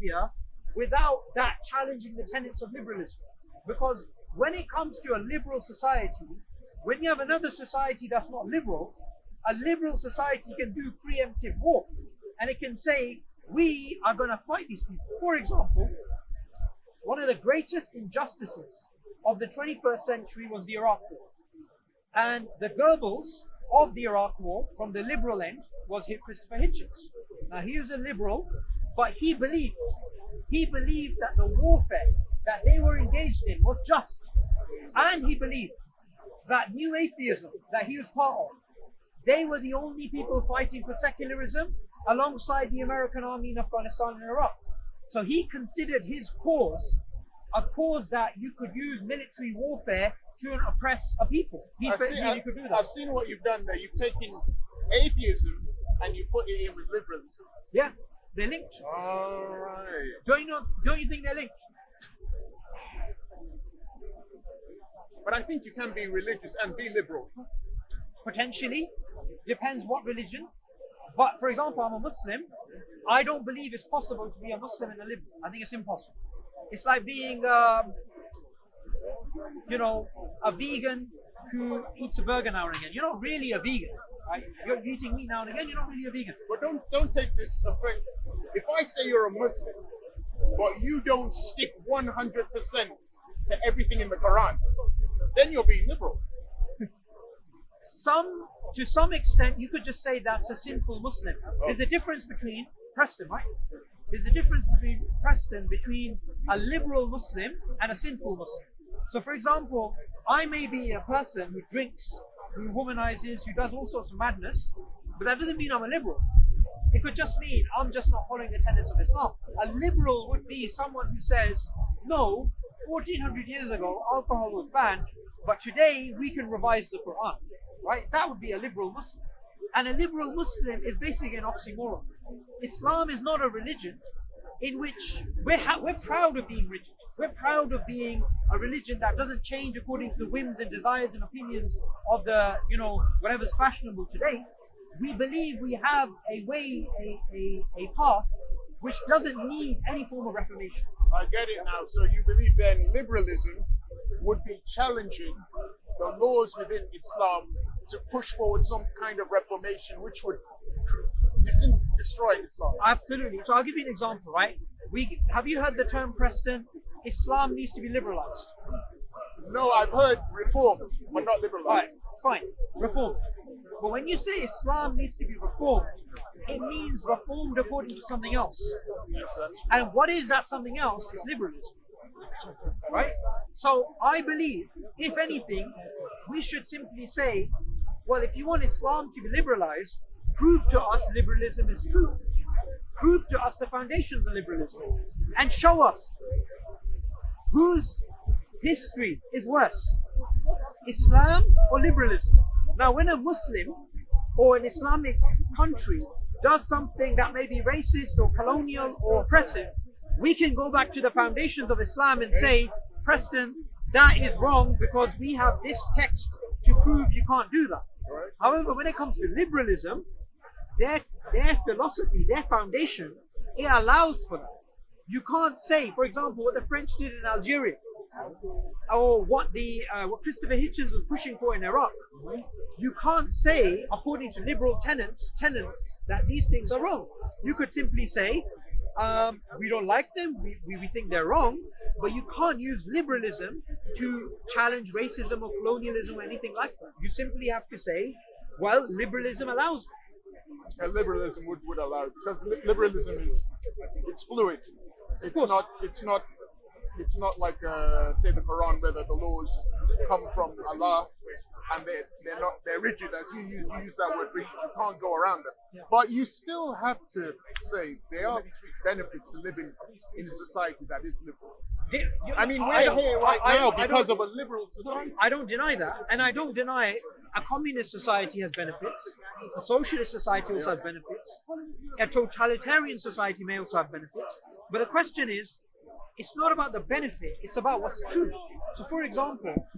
utopia without that challenging the tenets of liberalism. Because when it comes to a liberal society, when you have another society that's not liberal, a liberal society can do preemptive war. And it can say, we are going to fight these people. For example, one of the greatest injustices of the 21st century was the Iraq War. And the Goebbels of the Iraq War, from the liberal end, was Christopher Hitchens. Now, he was a liberal, but he believed that the warfare that they were engaged in was just. And he believed that new atheism that he was part of, they were the only people fighting for secularism alongside the American army in Afghanistan and Iraq. So he considered his cause a cause that you could use military warfare to oppress a people. He could do that. I've seen what you've done there. You've taken atheism and you put it in with liberalism. Yeah, they're linked. All right. Don't you think they're linked? But I think you can be religious and be liberal. Potentially. Depends what religion. But for example, I'm a Muslim. I don't believe it's possible to be a Muslim and a liberal. I think it's impossible. It's like being, a vegan who eats a burger now and again. You're not really a vegan, right? You're eating meat now and again. You're not really a vegan. But don't take this offense. If I say you're a Muslim, but you don't stick 100% to everything in the Quran, then you're being liberal. To some extent, you could just say that's a sinful Muslim. There's a difference between Preston, right? There's a difference between a liberal Muslim and a sinful Muslim. So, for example, I may be a person who drinks, who womanizes, who does all sorts of madness, but that doesn't mean I'm a liberal. It could just mean I'm just not following the tenets of Islam. A liberal would be someone who says, no, 1400 years ago, alcohol was banned, but today we can revise the Quran, right? That would be a liberal Muslim. And a liberal Muslim is basically an oxymoron. Islam is not a religion in which we're proud of being rigid. We're proud of being a religion that doesn't change according to the whims and desires and opinions of the, whatever's fashionable today. We believe we have a way, a path which doesn't need any form of reformation. I get it now. So you believe then liberalism would be challenging the laws within Islam to push forward some kind of reformation which would destroy Islam. Absolutely. So I'll give you an example, right? Have you heard the term, Preston? Islam needs to be liberalized. No, I've heard reformed, but not liberalized. Right, fine, reformed. But when you say Islam needs to be reformed, it means reformed according to something else. And what is that something else? It's liberalism. Right? So I believe, if anything, we should simply say, well, if you want Islam to be liberalized, prove to us liberalism is true. Prove to us the foundations of liberalism. And show us whose history is worse, Islam or liberalism. Now, when a Muslim or an Islamic country does something that may be racist or colonial or oppressive, we can go back to the foundations of Islam and say, Preston, that is wrong because we have this text to prove you can't do that. However, when it comes to liberalism, their philosophy, their foundation, it allows for that. You can't say, for example, what the French did in Algeria, or what Christopher Hitchens was pushing for in Iraq. You can't say, according to liberal tenets, that these things are wrong. You could simply say, we don't like them, we think they're wrong, but you can't use liberalism to challenge racism or colonialism or anything like that. You simply have to say, well, liberalism allows it. And liberalism would allow it, because liberalism it's fluid. It's not like say the Quran, where the laws come from Allah and they're rigid. As you use that word rigid, you can't go around them. Yeah. But you still have to say there are benefits to living in a society that is liberal. We're here right now because of a liberal society. I don't deny that, and I don't deny a communist society has benefits, a socialist society also has benefits, a totalitarian society may also have benefits. But the question is, it's not about the benefit, it's about what's true. So for example,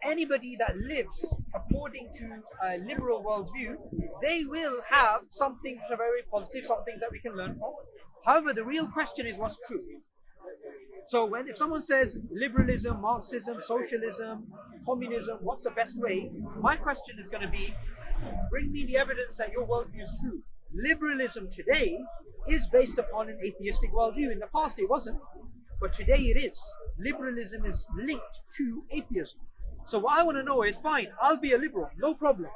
anybody that lives according to a liberal worldview, they will have some things that are very positive, some things that we can learn from. However, the real question is what's true. So if someone says liberalism, Marxism, socialism, communism, what's the best way? My question is going to be, bring me the evidence that your worldview is true. Liberalism today is based upon an atheistic worldview. In the past it wasn't, but today it is. Liberalism is linked to atheism. So what I want to know is, fine, I'll be a liberal, no problem.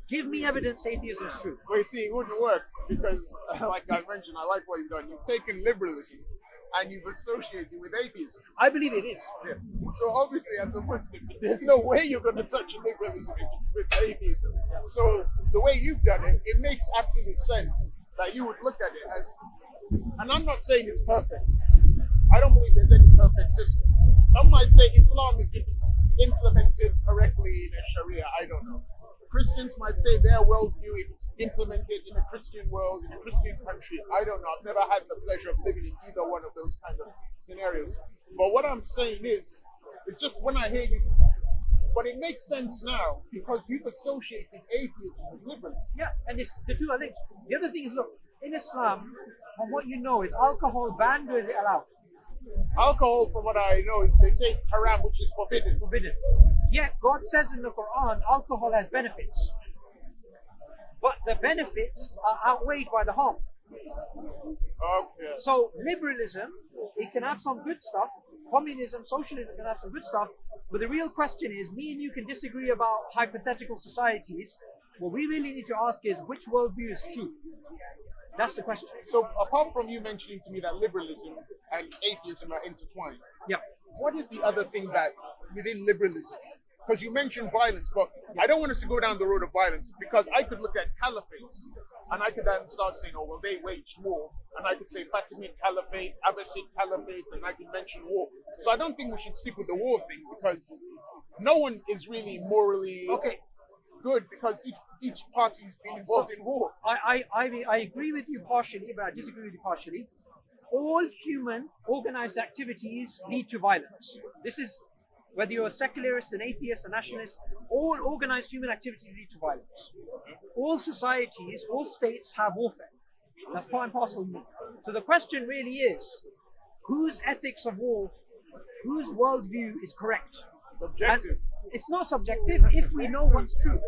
Give me evidence atheism is true. Well, you see, it wouldn't work because, like I mentioned, I like what you've done. You've taken liberalism and you've associated it with atheism. I believe it is. Yeah. So obviously, as a Muslim, there's no way you're going to touch liberalism if it's with atheism. So the way you've done it, it makes absolute sense that you would look at it as, and I'm not saying it's perfect. I don't believe there's any perfect system. Some might say Islam is if it's implemented correctly in a Sharia. I don't know. Christians might say their worldview if it's implemented in a Christian world, in a Christian country. I don't know. I've never had the pleasure of living in either one of those kind of scenarios. But what I'm saying is, it's just when I hear you, but it makes sense now because you've associated atheism with liberalism. Yeah, and it's the two are linked. The other thing is, look, in Islam, from what you know, is alcohol banned or is it allowed? Alcohol, from what I know, they say it's haram, which is forbidden. Forbidden. Yet God says in the Quran, alcohol has benefits. But the benefits are outweighed by the harm. Okay. So liberalism, it can have some good stuff. Communism, socialism can have some good stuff. But the real question is, me and you can disagree about hypothetical societies. What we really need to ask is, which worldview is true? That's the question. So apart from you mentioning to me that liberalism and atheism are intertwined, Yeah. what is the other thing that within liberalism? Because you mentioned violence, but I don't want us to go down the road of violence because I could look at caliphates and I could then start saying, oh, well, they waged war. And I could say Fatimid Caliphate, Abbasid Caliphate, and I could mention war. So I don't think we should stick with the war thing because no one is really morally good because each party has been involved in war. I agree with you partially, but I disagree with you partially. All human organized activities lead to violence. This is whether you're a secularist, an atheist, a nationalist, all organized human activities lead to violence. All societies, all states have warfare. That's part and parcel of it. So the question really is, whose ethics of war, whose worldview is correct? Subjective. And it's not subjective if we know what's true.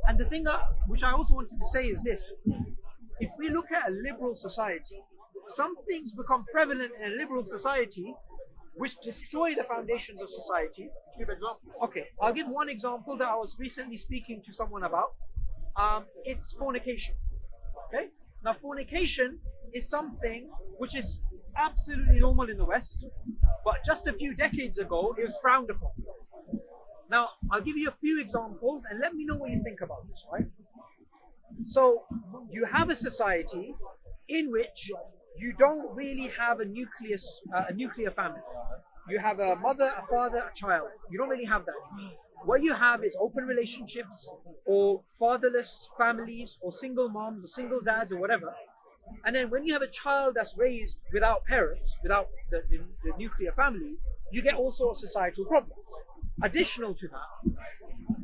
And the thing which I also wanted to say is this. If we look at a liberal society, some things become prevalent in a liberal society which destroy the foundations of society. Give an example. Okay, I'll give one example that I was recently speaking to someone about. It's fornication. Okay? Now, fornication is something which is absolutely normal in the West, but just a few decades ago, it was frowned upon. Now, I'll give you a few examples and let me know what you think about this, right? So, you have a society in which you don't really have a nuclear family. You have a mother, a father, a child. You don't really have that. What you have is open relationships or fatherless families or single moms or single dads or whatever. And then when you have a child that's raised without parents, without the nuclear family, you get all sorts of societal problems. Additional to that,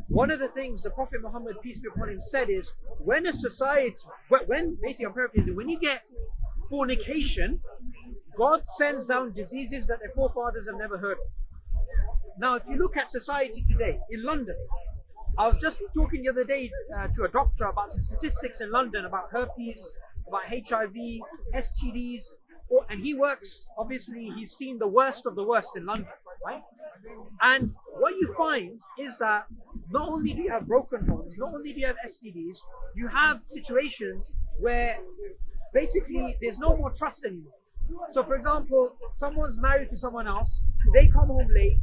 one of the things the Prophet Muhammad, peace be upon him, said is when a society, basically I'm paraphrasing, when you get fornication, God sends down diseases that their forefathers have never heard of. Now, if you look at society today, in London, I was just talking the other day to a doctor about the statistics in London about herpes, about HIV, STDs, and he works, obviously, he's seen the worst of the worst in London, right? And what you find is that not only do you have broken homes, not only do you have STDs, you have situations where basically there's no more trust anymore. So for example, someone's married to someone else, they come home late,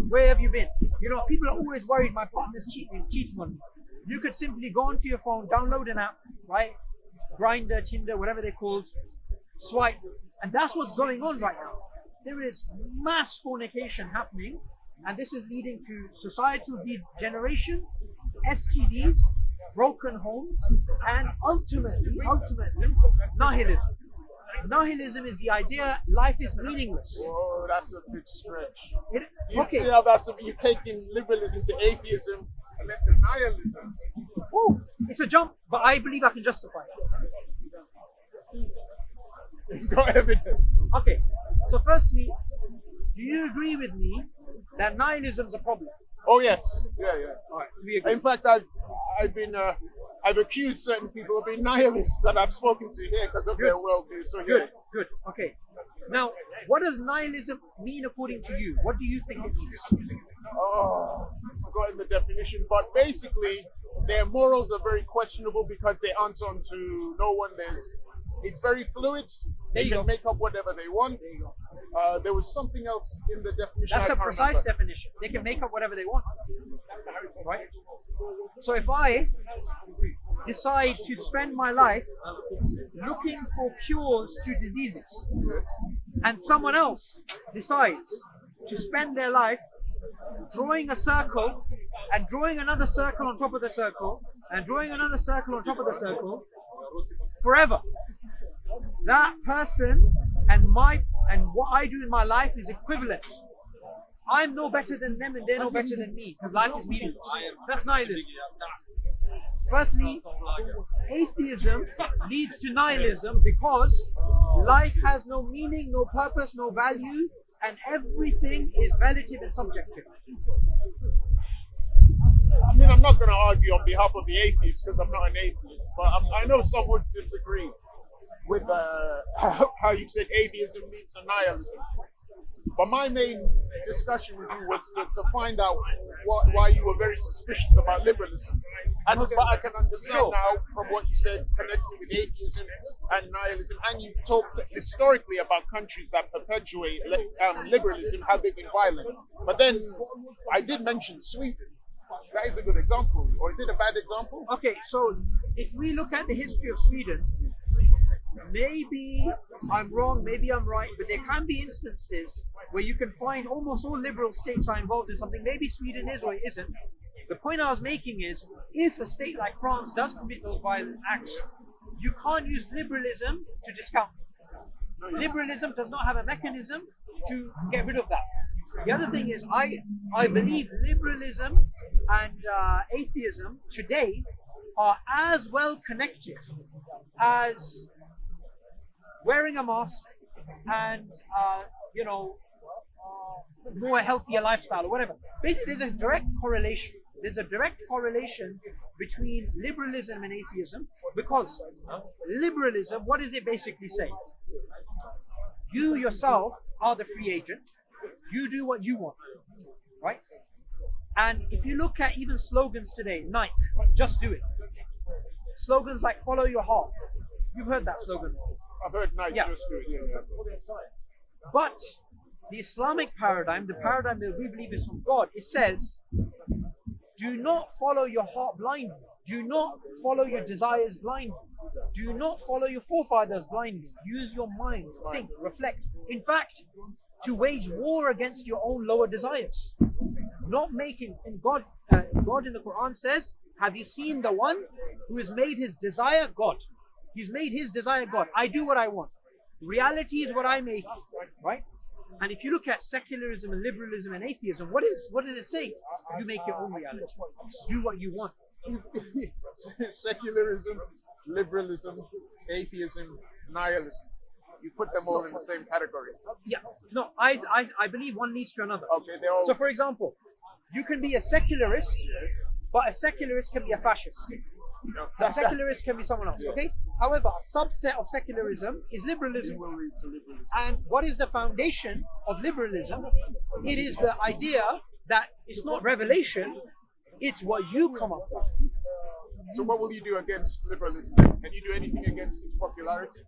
where have you been? You know, people are always worried my partner's cheating on me. You could simply go onto your phone, download an app, right? Grindr, Tinder, whatever they're called, swipe, and that's what's going on right now. There is mass fornication happening, and this is leading to societal degeneration, STDs, broken homes, and ultimately, nihilism. Nihilism is the idea life is meaningless. Whoa, that's a big stretch. You've taken liberalism to atheism and then to nihilism. Oh, it's a jump, but I believe I can justify it. It's got evidence. Okay, so firstly, do you agree with me that nihilism is a problem? Oh yes, yeah. All right, we agree. In fact, I've accused certain people of being nihilists that I've spoken to here because of their worldview. So Good, good. Okay. Now, what does nihilism mean according to you? What do you think it means? Oh, I've forgotten the definition, but basically, their morals are very questionable because they answer to no one. It's very fluid. They can make up whatever they want. There you go. There was something else in the definition. That's I a can't precise remember. definition. They can make up whatever they want. Right? So if I decide to spend my life looking for cures to diseases, and someone else decides to spend their life drawing a circle and drawing another circle on top of the circle and drawing another circle on top of the circle forever, that person and what I do in my life is equivalent. I'm no better than them and they're no better than me because life is meaningless. That's nihilism. Firstly, atheism leads to nihilism because life has no meaning, no purpose, no value, and everything is relative and subjective. I mean, I'm not going to argue on behalf of the atheists because I'm not an atheist, but I know some would disagree with how you said atheism leads to nihilism. But my main discussion with you was to find out why you were very suspicious about liberalism. And but I can understand now from what you said, connecting with atheism and nihilism, and you talked historically about countries that perpetuate liberalism, how they've been violent. But then I did mention Sweden. That is a good example, or is it a bad example? Okay, so if we look at the history of Sweden, maybe I'm wrong, maybe I'm right, but there can be instances where you can find almost all liberal states are involved in something. Maybe Sweden is or it isn't. The point I was making is, if a state like France does commit those violent acts, you can't use liberalism to discount it. Liberalism does not have a mechanism to get rid of that. The other thing is, I believe liberalism and atheism today are as well connected as wearing a mask and more healthier lifestyle or whatever. Basically, there's a direct correlation. There's a direct correlation between liberalism and atheism, because liberalism, what does it basically say? You yourself are the free agent. You do what you want, right? And if you look at even slogans today, Nike, just do it. Slogans like follow your heart. You've heard that slogan before. I've heard Nike, just do it. Yeah. But the Islamic paradigm, the paradigm that we believe is from God, it says, do not follow your heart blindly. Do not follow your desires blindly. Do not follow your forefathers blindly. Use your mind, think, reflect. In fact, to wage war against your own lower desires. Not making, and God in the Quran says, have you seen the one who has made his desire God? He's made his desire God. I do what I want. Reality is what I make, right? And if you look at secularism and liberalism and atheism, what does it say? You make your own reality. Do what you want. Secularism, liberalism, atheism, nihilism. You put them all in the same category. Yeah. No, I believe one leads to another. Okay, they're all. So for example, you can be a secularist, but a secularist can be a fascist. A secularist can be someone else, okay? However, a subset of secularism is liberalism. And what is the foundation of liberalism? It is the idea that it's not revelation, it's what you come up with. So what will you do against liberalism? Can you do anything against its popularity?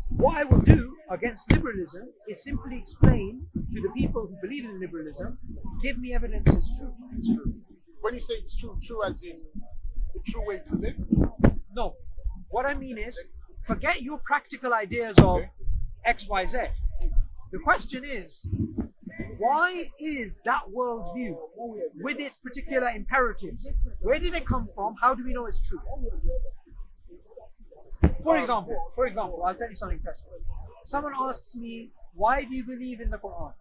What I will do against liberalism is simply explain to the people who believe in liberalism, give me evidence it's true. It's true. When you say it's true, true as in the true way to live? No. What I mean is, forget your practical ideas of X, Y, Z. The question is, why is that worldview with its particular imperatives? Where did it come from? How do we know it's true? For example, I'll tell you something interesting. Someone asks me, why do you believe in the Quran?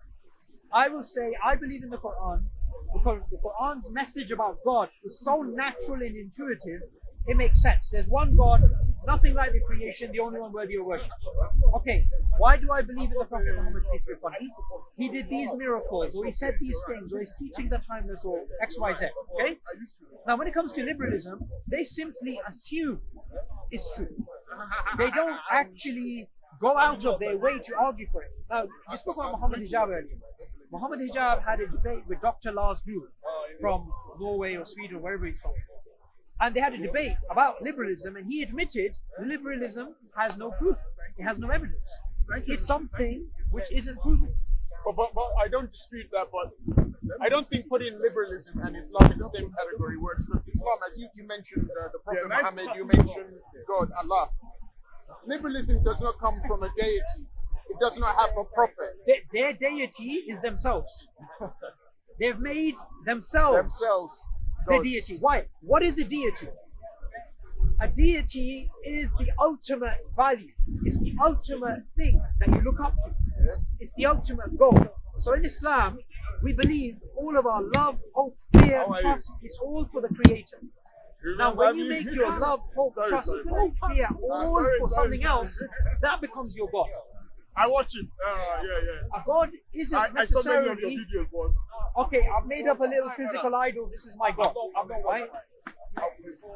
I will say, I believe in the Quran because the Quran's message about God is so natural and intuitive, it makes sense. There's one God, nothing like the creation, the only one worthy of worship. Okay, why do I believe in the Prophet Muhammad, peace be upon him? He did these miracles, or he said these things, or his teachings are timeless, or X, Y, Z. Okay? Now, when it comes to liberalism, they simply assume it's true. They don't actually go out of their way to argue for it. Now, you spoke about Muhammad Hijab earlier. Muhammad Hijab had a debate with Dr. Lars Buhl from Norway or Sweden, wherever he's from. And they had a debate about liberalism, and he admitted liberalism has no proof. It has no evidence. It's something which isn't proven. But I don't dispute that, but I don't think putting liberalism and Islam in the same category works. Because Islam, as you mentioned the Prophet Muhammad, you mentioned God, Allah. Liberalism does not come from a deity. It does not have a prophet. Their deity is themselves. They've made themselves the deity. Why? What is a deity? A deity is the ultimate value. It's the ultimate thing that you look up to. It's the ultimate goal. So in Islam, we believe all of our love, hope, fear, trust is all for the Creator. Now, when you make your love, hope, trust, hope, fear all for something else, that becomes your God. I watch it. A God isn't necessarily. I saw many of your videos once. Okay, I've made up a little physical idol. This is my God. Right?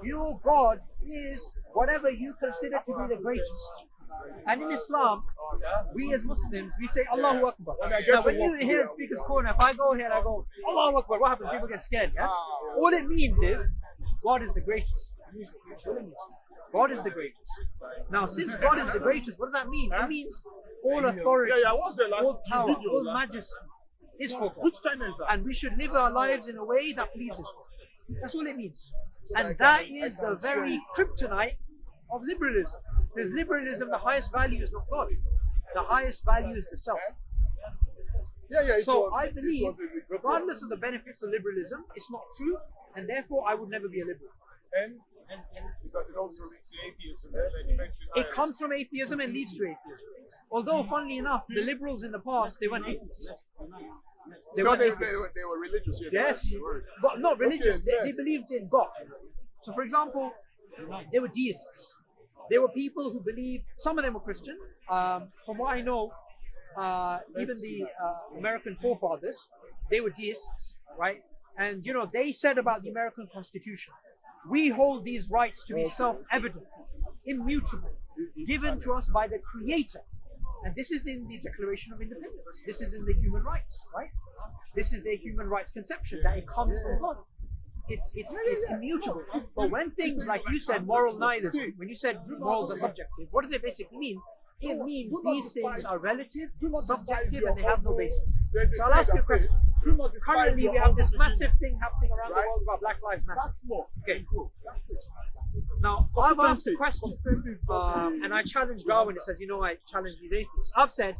Your God is whatever you consider to be the greatest. And in Islam, we as Muslims, we say Allahu Akbar. Now, when you hear Speaker's Corner, if I go here and I go Allahu Akbar, what happens? People get scared. Yeah? All it means is God is the greatest. God is the greatest. Now, since God is the greatest, what does that mean? It means all authority, all power, all majesty is for God. Which China is that? And we should live our lives in a way that pleases God. That's all it means. And that is the very kryptonite of liberalism. Because liberalism, the highest value is not God. The highest value is the self. So I believe, regardless of the benefits of liberalism, it's not true, and therefore I would never be a liberal. And it also leads to atheism. It comes from atheism and leads to atheism. Although, funnily enough, the liberals in the past, they weren't atheists. They were religious. Yes, but not religious. They believed in God. So, for example, they were deists. They were people who believed, some of them were Christian. From what I know, even the American forefathers, they were deists, right? And, you know, they said about the American Constitution, we hold these rights to be self-evident, immutable, given to us by the Creator. And this is in the Declaration of Independence. This is in the human rights, right? This is their human rights conception, that it comes from God. It's immutable. But when things like you said, moral nihilism, when you said morals are subjective, what does it basically mean? It means these things are relative, subjective, and they have no basis. So I'll ask you a question. Currently, we have this massive thing happening around the world about Black Lives Matter. Okay, cool. Now, I've asked a question, and I challenge Darwin. It says, you know, I challenge these atheists. I've said,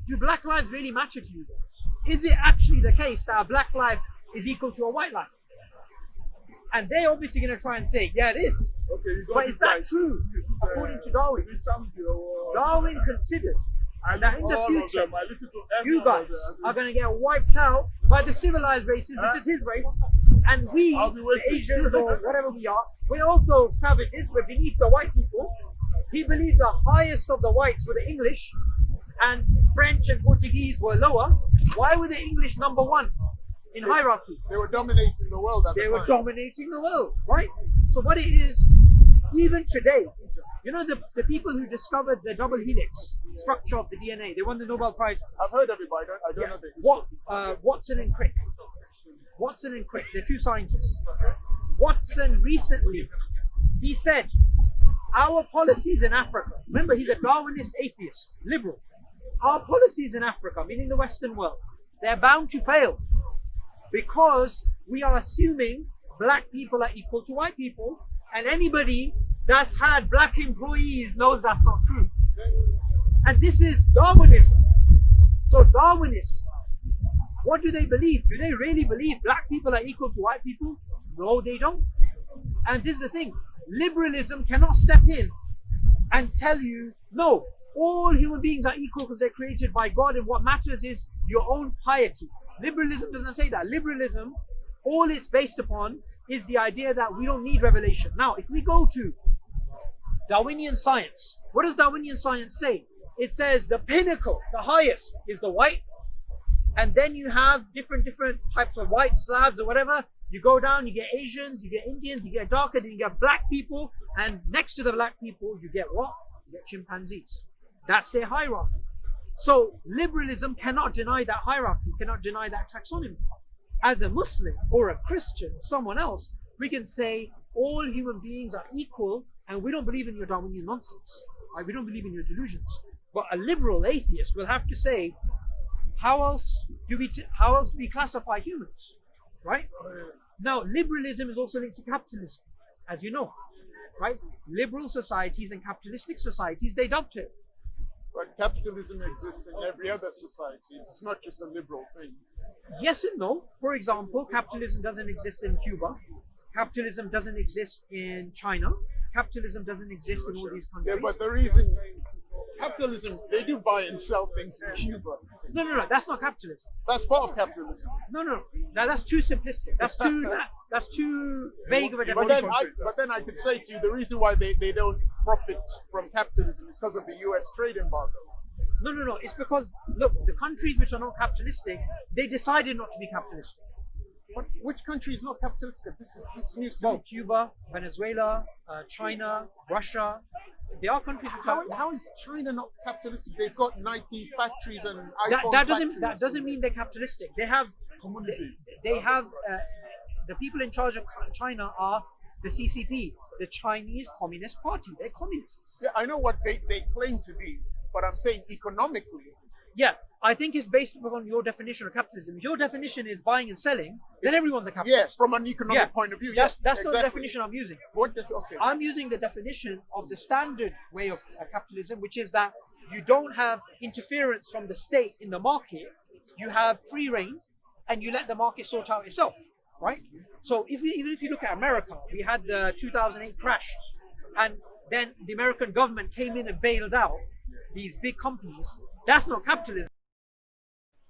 do Black lives really matter to you guys? Is it actually the case that a Black life is equal to a white life? And they're obviously going to try and say, yeah, it is. But is that true according to Darwin? Darwin considered that in the future, you guys are going to get wiped out by the civilized races, which is his race, and we, the Asians or whatever we are, we're also savages, we're beneath the white people. He believes the highest of the whites were the English, and French and Portuguese were lower. Why were the English number one in hierarchy? They were dominating the world at the time. They were dominating the world, right? So what it is, even today, you know, the people who discovered the double helix structure of the DNA, they won the Nobel Prize. I've heard of it, but I don't know this. Watson and Crick. Watson and Crick, they're two scientists. Watson recently, he said, our policies in Africa, remember he's a Darwinist atheist, liberal. Our policies in Africa, meaning the Western world, they're bound to fail because we are assuming black people are equal to white people, and anybody that's had black employees knows that's not true. And this is Darwinism. So Darwinists, what do they believe? Do they really believe black people are equal to white people? No, they don't. And this is the thing. Liberalism cannot step in and tell you, no, all human beings are equal because they're created by God, and what matters is your own piety. Liberalism doesn't say that. Liberalism, all it's based upon is the idea that we don't need revelation. Now, if we go to Darwinian science. What does Darwinian science say? It says the pinnacle, the highest, is the white, and then you have different types of white slabs or whatever. You go down, you get Asians, you get Indians, you get darker, then you get black people, and next to the black people, you get what? You get chimpanzees. That's their hierarchy. So liberalism cannot deny that hierarchy, cannot deny that taxonomy. As a Muslim or a Christian or someone else, we can say all human beings are equal, and we don't believe in your Darwinian nonsense. Right? We don't believe in your delusions. But a liberal atheist will have to say, how else do we classify humans? Right? Now, liberalism is also linked to capitalism, as you know. Right? Liberal societies and capitalistic societies, they dovetail. But capitalism exists in every other society. It's not just a liberal thing. Yes and no. For example, capitalism doesn't exist in Cuba. Capitalism doesn't exist in China. Capitalism doesn't exist in all these countries. Yeah, but the reason capitalism, they do buy and sell things in Cuba. No, that's not capitalism. That's part of capitalism. No. Now that's too simplistic. That's too vague of a definition. But then I could say to you, the reason why they don't profit from capitalism is because of the US trade embargo. No. It's because, look, the countries which are not capitalistic, they decided not to be capitalistic. But which country is not capitalistic? This is news to me. Cuba, Venezuela, China, Russia. There are countries which are. How is China not capitalistic? They've got Nike factories and iPhone that doesn't mean they're capitalistic. They have the people in charge of China are the CCP, the Chinese Communist Party. They're communists. Yeah, I know what they claim to be, but I'm saying economically. Yeah, I think it's based upon your definition of capitalism. If your definition is buying and selling, then everyone's a capitalist. Yes, from an economic point of view. That's exactly. not the definition I'm using. Okay. I'm using the definition of the standard way of capitalism, which is that you don't have interference from the state in the market. You have free reign, and you let the market sort out itself, right? So even if you look at America, we had the 2008 crash, and then the American government came in and bailed out these big companies. That's not capitalism.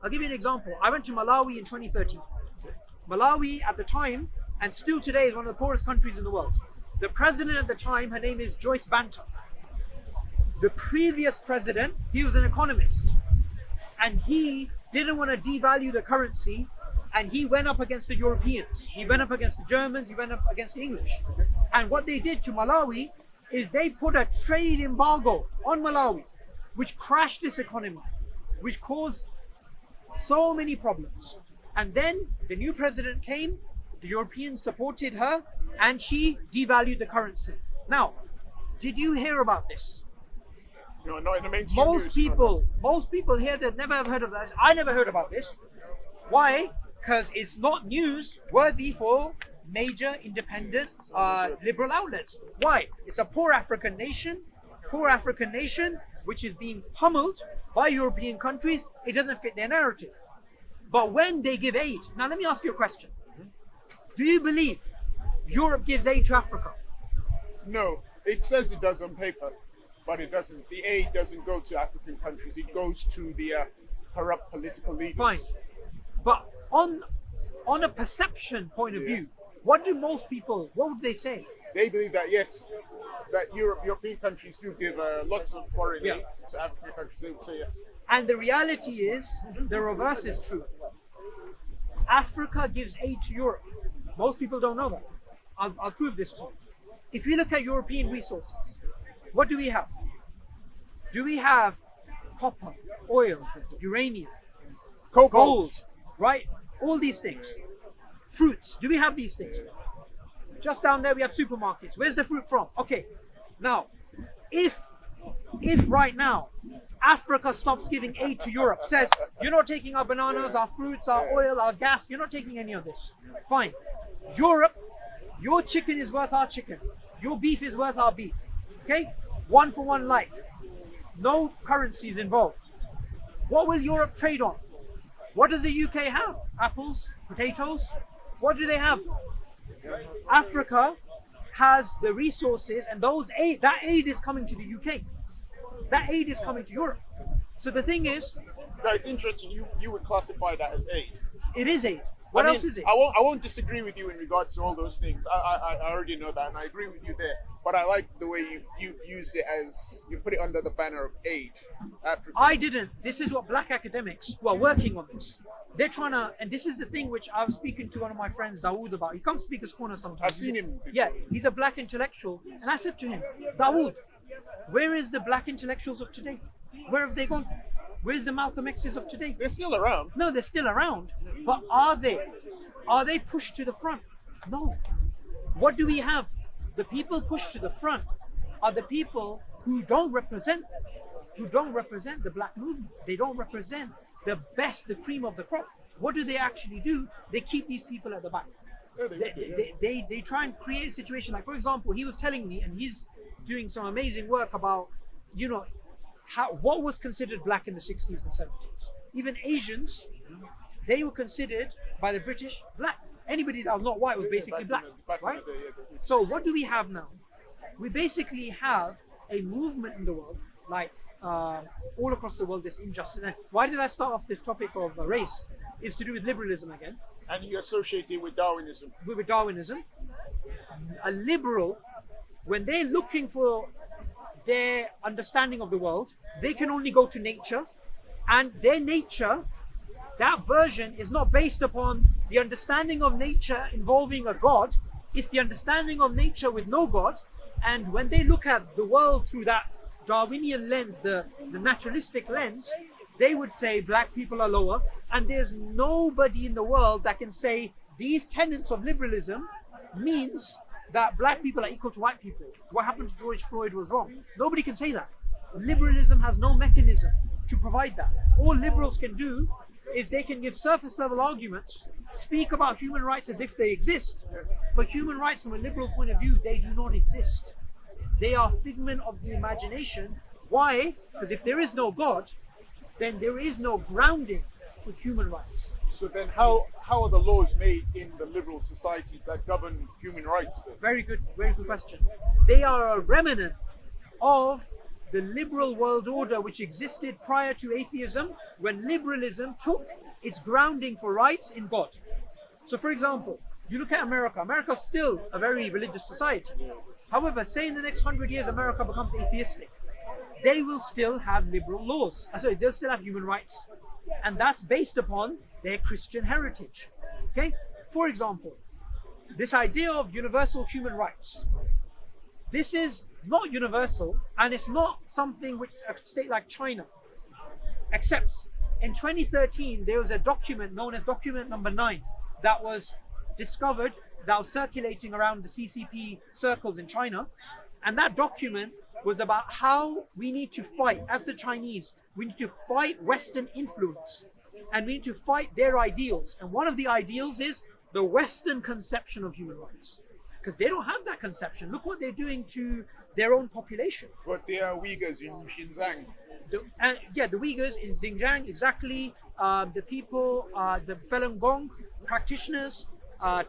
I'll give you an example. I went to Malawi in 2013. Malawi at the time, and still today, is one of the poorest countries in the world. The president at the time, her name is Joyce Banta. The previous president, he was an economist, and he didn't want to devalue the currency, and he went up against the Europeans. He went up against the Germans, he went up against the English. And what they did to Malawi is they put a trade embargo on Malawi, which crashed this economy, which caused so many problems. And then the new president came, the Europeans supported her, and she devalued the currency. Now, did you hear about this? No, not in the mainstream Most people here that never have heard of this. I never heard about this. Why? Because it's not news worthy for major independent liberal outlets. Why? It's a poor African nation, which is being pummeled by European countries. It doesn't fit their narrative. But when they give aid, now let me ask you a question. Do you believe Europe gives aid to Africa? No, it says it does on paper, but it doesn't. The aid doesn't go to African countries. It goes to the corrupt political leaders. Fine. But on a perception point of view, what would they say? They believe that, yes, that European countries do give lots of foreign aid to African countries. They would say yes. And the reality is, the reverse is true. Africa gives aid to Europe. Most people don't know that. I'll prove this to you. If you look at European resources, what do we have? Do we have copper, oil, uranium, Cobalt, gold, right? All these things. Fruits, do we have these things? Just down there we have supermarkets. Where's the fruit from? Okay, now, if right now Africa stops giving aid to Europe, says, you're not taking our bananas, our fruits, our oil, our gas, you're not taking any of this. Fine. Europe, your chicken is worth our chicken. Your beef is worth our beef. Okay? One for one like. No currencies involved. What will Europe trade on? What does the UK have? Apples, potatoes? What do they have? Africa has the resources, and that aid is coming to the UK. That aid is coming to Europe. So the thing is, no, it's interesting. You would classify that as aid. It is aid. What I else mean, is it? I won't disagree with you in regards to all those things. I already know that, and I agree with you there. But I like the way you used it as you put it under the banner of aid. Africa. I didn't. This is what black academics who are working on this. They're trying to, and this is the thing which I was speaking to one of my friends, Dawood, about. He comes to Speaker's Corner sometimes. I've seen him before. Yeah, he's a black intellectual. And I said to him, Dawood, where is the black intellectuals of today? Where have they gone? Where's the Malcolm X's of today? They're still around. No, they're still around. But are they? Are they pushed to the front? No. What do we have? The people pushed to the front are the people who don't represent the black movement. They don't represent the best, the cream of the crop. What do they actually do? They keep these people at the back. They try and create a situation. Like, for example, he was telling me, and he's doing some amazing work about, you know, what was considered black in the 60s and 70s. Even Asians, they were considered by the British black. Anybody that was not white was basically black, right? So what do we have now? We basically have a movement in the world, like all across the world, this injustice. And why did I start off this topic of race? It's to do with liberalism again. And you associate it with Darwinism. With Darwinism. A liberal, when they're looking for their understanding of the world, they can only go to nature, and their nature, that version is not based upon the understanding of nature involving a god. It's the understanding of nature with no god. And when they look at the world through that Darwinian lens, the naturalistic lens, they would say black people are lower, and there's nobody in the world that can say these tenets of liberalism means that black people are equal to white people. What happened to George Floyd was wrong. Nobody can say that. Liberalism has no mechanism to provide that. All liberals can do is they can give surface level arguments, speak about human rights as if they exist, but human rights from a liberal point of view, they do not exist. They are figment of the imagination. Why? Because if there is no God, then there is no grounding for human rights. So then how are the laws made in the liberal societies that govern human rights then? Very good question. They are a remnant of the liberal world order which existed prior to atheism, when liberalism took its grounding for rights in God. So for example, you look at America. America is still a very religious society. However, say in the next 100 years America becomes atheistic, they will still have liberal laws. Sorry, they'll still have human rights. And that's based upon their Christian heritage. Okay? For example, this idea of universal human rights. This is not universal, and it's not something which a state like China accepts. In 2013, there was a document known as document number 9 that was discovered, that was circulating around the CCP circles in China. And that document was about how we need to fight, as the Chinese, we need to fight Western influence, and we need to fight their ideals. And one of the ideals is the Western conception of human rights, because they don't have that conception. Look what they're doing to their own population. But they are Uyghurs in Xinjiang. The Uyghurs in Xinjiang, exactly. The people, the Falun Gong practitioners,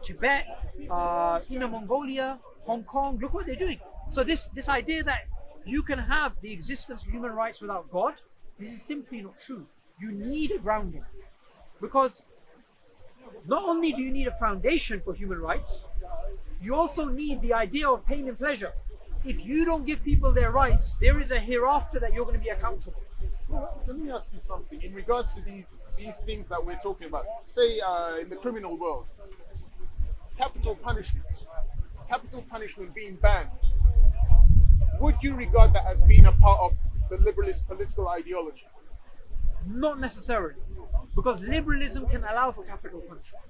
Tibet, Inner Mongolia, Hong Kong. Look what they're doing. So this idea that you can have the existence of human rights without God, this is simply not true. You need a grounding, because not only do you need a foundation for human rights, you also need the idea of pain and pleasure. If you don't give people their rights, there is a hereafter that you're going to be accountable. Well, let me ask you something in regards to these things that we're talking about. Say in the criminal world, capital punishment being banned. Would you regard that as being a part of the liberalist political ideology? Not necessarily, because liberalism can allow for capital punishment.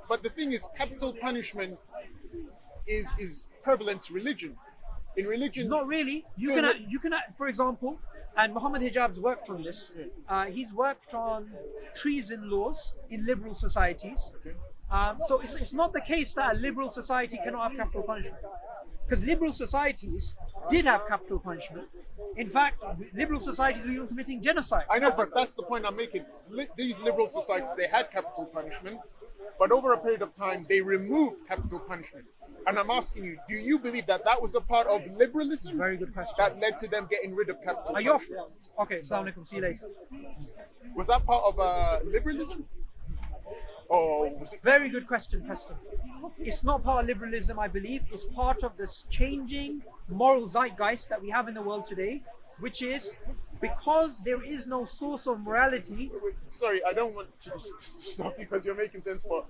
But the thing is, capital punishment is prevalent to religion. In religion, not really. You can, for example, and Muhammad Hijab's worked on this. He's worked on treason laws in liberal societies. Okay. So it's not the case that a liberal society cannot have capital punishment, because liberal societies did have capital punishment. In fact, liberal societies were even committing genocide. I know, but that's the point I'm making. These liberal societies, they had capital punishment, but over a period of time, they removed capital punishment. And I'm asking you, do you believe that that was a part of liberalism? Very good question. That led to them getting rid of capital Are you off? punishment? Okay, assalamu alaikum, see you later. Was that part of liberalism? Or was it? Very good question, Preston. It's not part of liberalism, I believe. It's part of this changing moral zeitgeist that we have in the world today, which is because there is no source of morality. Sorry, I don't want to stop you because you're making sense, but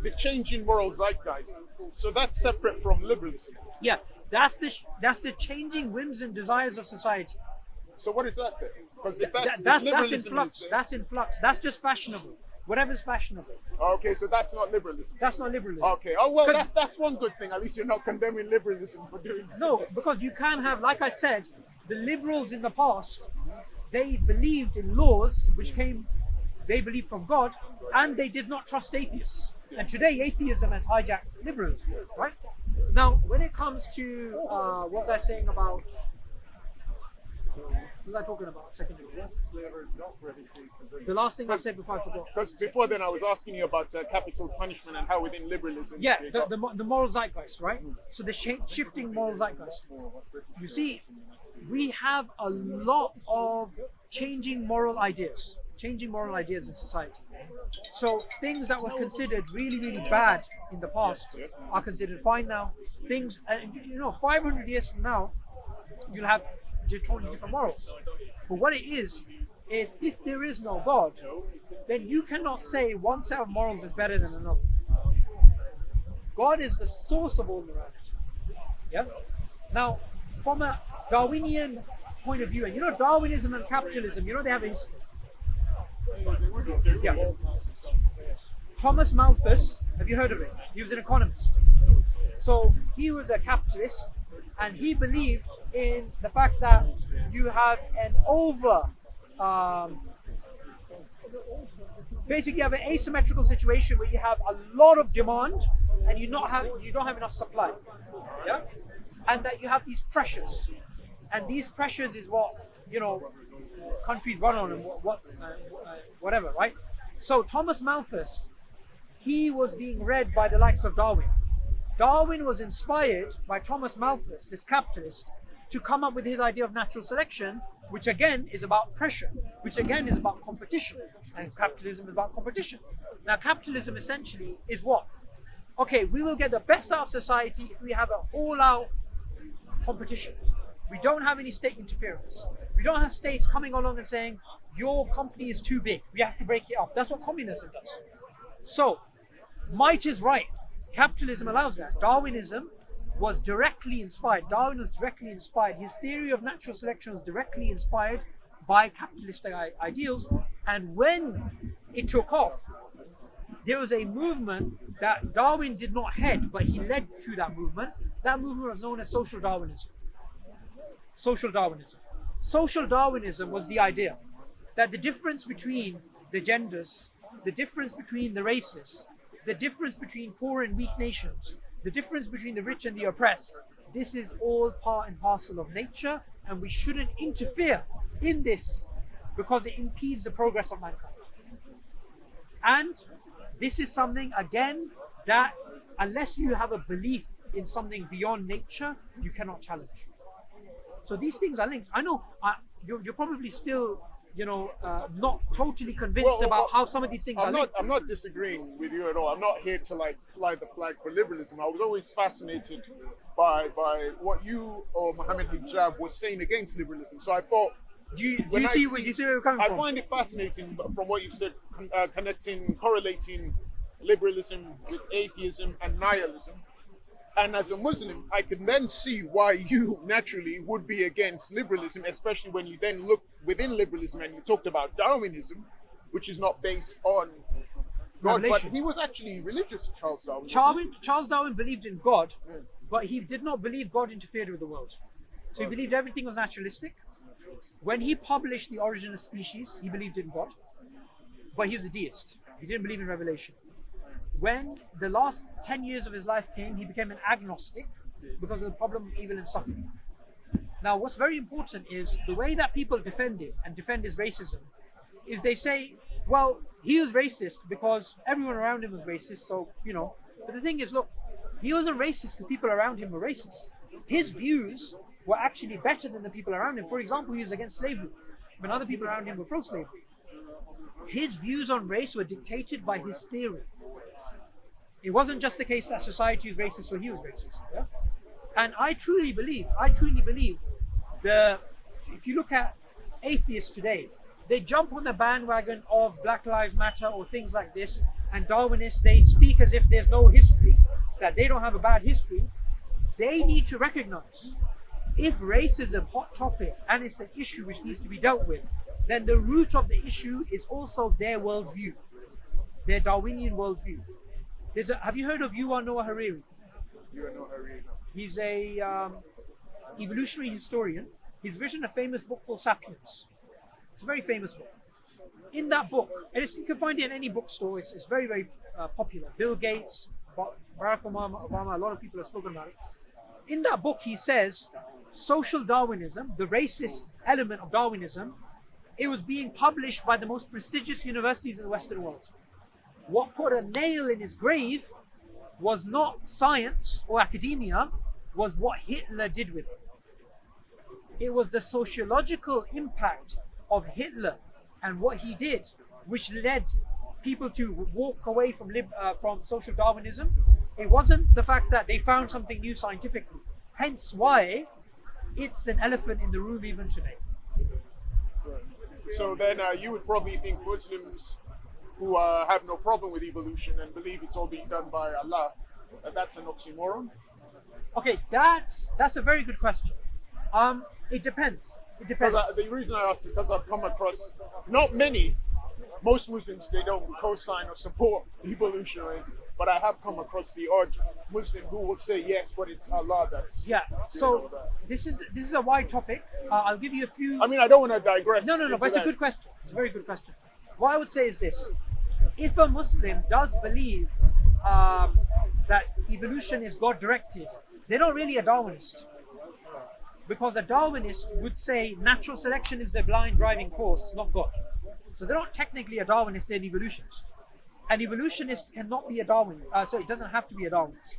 the changing moral zeitgeist. So that's separate from liberalism. Yeah, that's the changing whims and desires of society. So what is that then? Because if that's, That's in liberalism flux. is, That's in flux. That's just fashionable. Whatever's fashionable. okay, so that's not liberalism. That's not liberalism. Okay. Oh well, 'Cause- that's one good thing. At least you're not condemning liberalism for doing that. No, because you can have, like I said, the liberals in the past, they believed in laws which they believed from God, and they did not trust atheists. And today, atheism has hijacked liberalism, right? Now, when it comes to, what was I saying about, what was I talking about a second ago? The last thing I said before I forgot. Because before then I was asking you about capital punishment and how within liberalism. Yeah, the moral zeitgeist, right? So the shifting moral zeitgeist. You see, we have a lot of changing moral ideas in society. So things that were considered really, really bad in the past are considered fine now. Things, 500 years from now, you'll have totally different morals. But what it is if there is no God, then you cannot say one set of morals is better than another. God is the source of all morality. Yeah. Now, from a Darwinian point of view, and Darwinism and capitalism, they have a Thomas Malthus, have you heard of him? He was an economist. So he was a capitalist, and he believed in the fact that you have an basically you have an asymmetrical situation where you have a lot of demand and you don't have enough supply. Yeah? And that you have these pressures. And these pressures is what, countries run on and whatever, right? So Thomas Malthus, he was being read by the likes of Darwin. Darwin was inspired by Thomas Malthus, this capitalist, to come up with his idea of natural selection, which again is about pressure, which again is about competition. And capitalism is about competition. Now, capitalism essentially is what? Okay, we will get the best out of society if we have an all-out competition. We don't have any state interference. We don't have states coming along and saying, your company is too big, we have to break it up. That's what communism does. So, might is right. Capitalism allows that. Darwinism was directly inspired. Darwin was directly inspired. His theory of natural selection was directly inspired by capitalistic ideals. And when it took off, there was a movement that Darwin did not head, but he led to that movement. That movement was known as social Darwinism. Social Darwinism. Social Darwinism was the idea that the difference between the genders, the difference between the races, the difference between poor and weak nations, the difference between the rich and the oppressed, this is all part and parcel of nature, and we shouldn't interfere in this because it impedes the progress of mankind. And this is something, again, that unless you have a belief in something beyond nature, you cannot challenge. So these things are linked. I know you're probably still, not totally convinced about how some of these things are linked. I'm not disagreeing with you at all. I'm not here to fly the flag for liberalism. I was always fascinated by what you or Mohammed Hijab was saying against liberalism. So I thought, do you see where you're coming from? I find it fascinating from what you've said, correlating liberalism with atheism and nihilism. And as a Muslim, I can then see why you naturally would be against liberalism, especially when you then look within liberalism and you talked about Darwinism, which is not based on God, but he was actually religious, Charles Darwin. Charles Darwin believed in God, but he did not believe God interfered with the world. So he believed everything was naturalistic. When he published The Origin of Species, he believed in God, but he was a deist. He didn't believe in revelation. When the last 10 years of his life came, he became an agnostic because of the problem of evil and suffering. Now, what's very important is the way that people defend him and defend his racism is they say, well, he was racist because everyone around him was racist, so, But the thing is, look, he wasn't racist because people around him were racist. His views were actually better than the people around him. For example, he was against slavery, but other people around him were pro-slavery. his views on race were dictated by his theory. It wasn't just the case that society was racist, so he was racist. Yeah? And I truly believe if you look at atheists today, they jump on the bandwagon of Black Lives Matter or things like this, and Darwinists, they speak as if there's no history, that they don't have a bad history. They need to recognize, if race is a hot topic and it's an issue which needs to be dealt with, then the root of the issue is also their worldview, their Darwinian worldview. Have you heard of Yuval Noah Harari? He's a evolutionary historian. He's written a famous book called Sapiens. It's a very famous book. In that book, and you can find it in any bookstore, it's very, very popular. Bill Gates, Barack Obama, a lot of people have spoken about it. In that book, he says, social Darwinism, the racist element of Darwinism, it was being published by the most prestigious universities in the Western world. What put a nail in his grave was not science or academia, was what Hitler did with it. It was the sociological impact of Hitler and what he did, which led people to walk away from social Darwinism. It wasn't the fact that they found something new scientifically. Hence why it's an elephant in the room even today. So then you would probably think Muslims who have no problem with evolution and believe it's all being done by Allah, that's an oxymoron? Okay, that's a very good question. It depends. It depends. The reason I ask is because I've come across, not many, most Muslims, they don't co-sign or support evolution, right? But I have come across the odd Muslim who will say yes, but it's Allah that's... Yeah, so this is a wide topic. I'll give you a few... I mean, I don't want to digress. No, but it's a good question. It's a very good question. What I would say is this. If a Muslim does believe that evolution is God-directed, they're not really a Darwinist. Because a Darwinist would say natural selection is the blind driving force, not God. So they're not technically a Darwinist, they're an evolutionist. An evolutionist cannot be a Darwinist, so it doesn't have to be a Darwinist.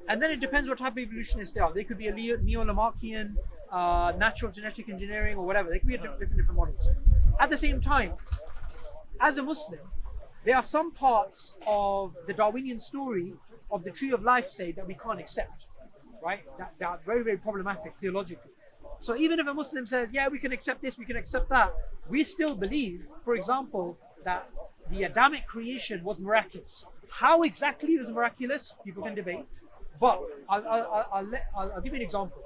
And then it depends what type of evolutionist they are. They could be a neo-Lamarckian, natural genetic engineering or whatever. They could be different models. At the same time, as a Muslim, there are some parts of the Darwinian story of the tree of life, say, that we can't accept, right? That are very, very problematic theologically. So even if a Muslim says, yeah, we can accept this, we can accept that, we still believe, for example, that the Adamic creation was miraculous. How exactly it was miraculous, people can debate. But I'll give you an example.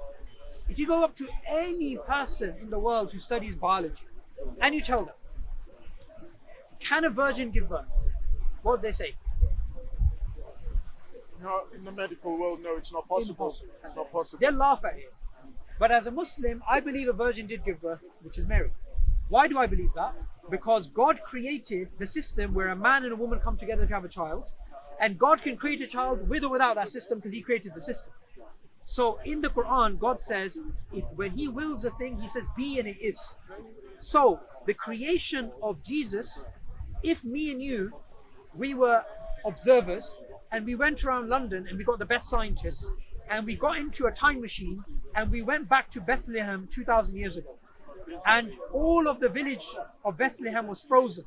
If you go up to any person in the world who studies biology, and you tell them, can a virgin give birth? What would they say? No, in the medical world, no, it's not possible. Impossible. It's not possible. They'll laugh at it. But as a Muslim, I believe a virgin did give birth, which is Mary. Why do I believe that? Because God created the system where a man and a woman come together to have a child, and God can create a child with or without that system because He created the system. So in the Quran, God says, when He wills a thing, He says, be, and it is. So the creation of Jesus, if me and you, we were observers, and we went around London and we got the best scientists, and we got into a time machine and we went back to Bethlehem 2,000 years ago, and all of the village of Bethlehem was frozen,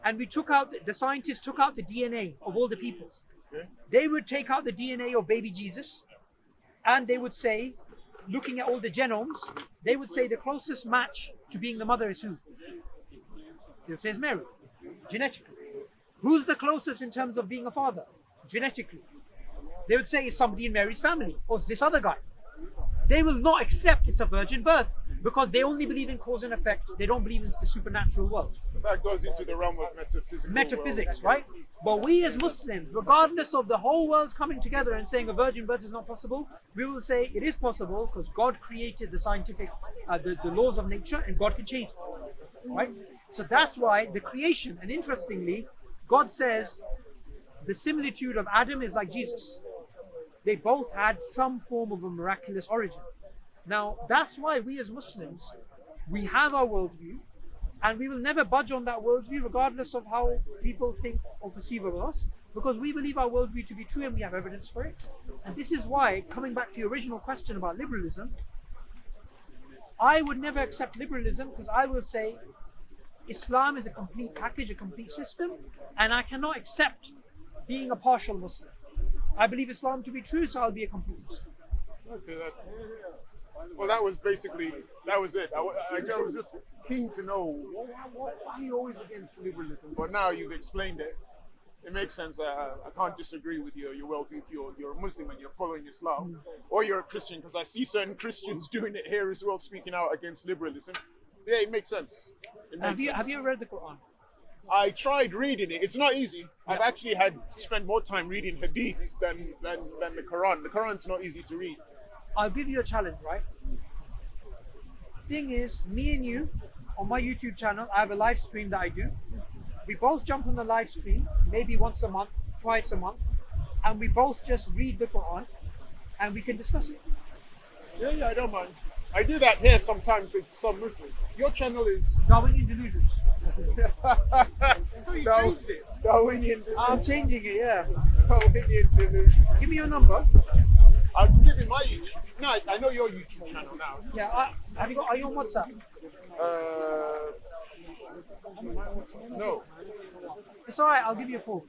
and we took out, the scientists took out the DNA of all the people. They would take out the DNA of baby Jesus, and they would say, looking at all the genomes, they would say the closest match to being the mother is who? They'll say it's Mary, genetically. Who's the closest in terms of being a father? Genetically. They would say it's somebody in Mary's family, or it's this other guy. They will not accept it's a virgin birth because they only believe in cause and effect. They don't believe in the supernatural world. That goes into the realm of metaphysics, right? But we as Muslims, regardless of the whole world coming together and saying a virgin birth is not possible, we will say it is possible because God created the scientific, the laws of nature, and God can change them, right? So that's why the creation, and interestingly, God says the similitude of Adam is like Jesus. They both had some form of a miraculous origin. Now, that's why we as Muslims, we have our worldview, and we will never budge on that worldview regardless of how people think or perceive of us, because we believe our worldview to be true and we have evidence for it. And this is why, coming back to your original question about liberalism, I would never accept liberalism because I will say Islam is a complete package, a complete system, and I cannot accept being a partial Muslim. I believe Islam to be true, so I'll be a complete Muslim. Okay, well, that was it. I was just keen to know why are you always against liberalism? But now you've explained it. It makes sense. I can't disagree with your worldview if you're a Muslim and you're following Islam, or you're a Christian, because I see certain Christians doing it here as well, speaking out against liberalism. Yeah, it makes sense. Have you ever read the Quran? I tried reading it. It's not easy. I've actually spent more time reading hadiths than the Quran. The Quran's not easy to read. I'll give you a challenge, right? Thing is, me and you, on my YouTube channel, I have a live stream that I do. We both jump on the live stream, maybe once a month, twice a month, and we both just read the Quran, and we can discuss it. Yeah, I don't mind. I do that here sometimes with some Muslims. Your channel is Darwinian Delusions. You changed it. Darwinian Delusions. I'm changing it, yeah. Darwinian Delusions. Give me your number. I'll give you my YouTube. No, I know your YouTube channel now. Yeah, are you on WhatsApp? No. It's alright, I'll give you a call.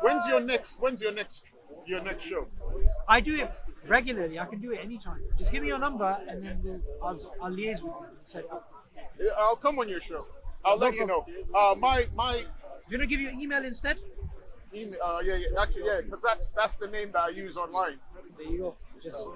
When's your next show? I do it regularly, I can do it anytime. Just give me your number and then I'll liaise with you and set it up. I'll come on your show. I'll let you know. My Do you want to give your email instead? email. Actually, because that's the name that I use online. There you go. Just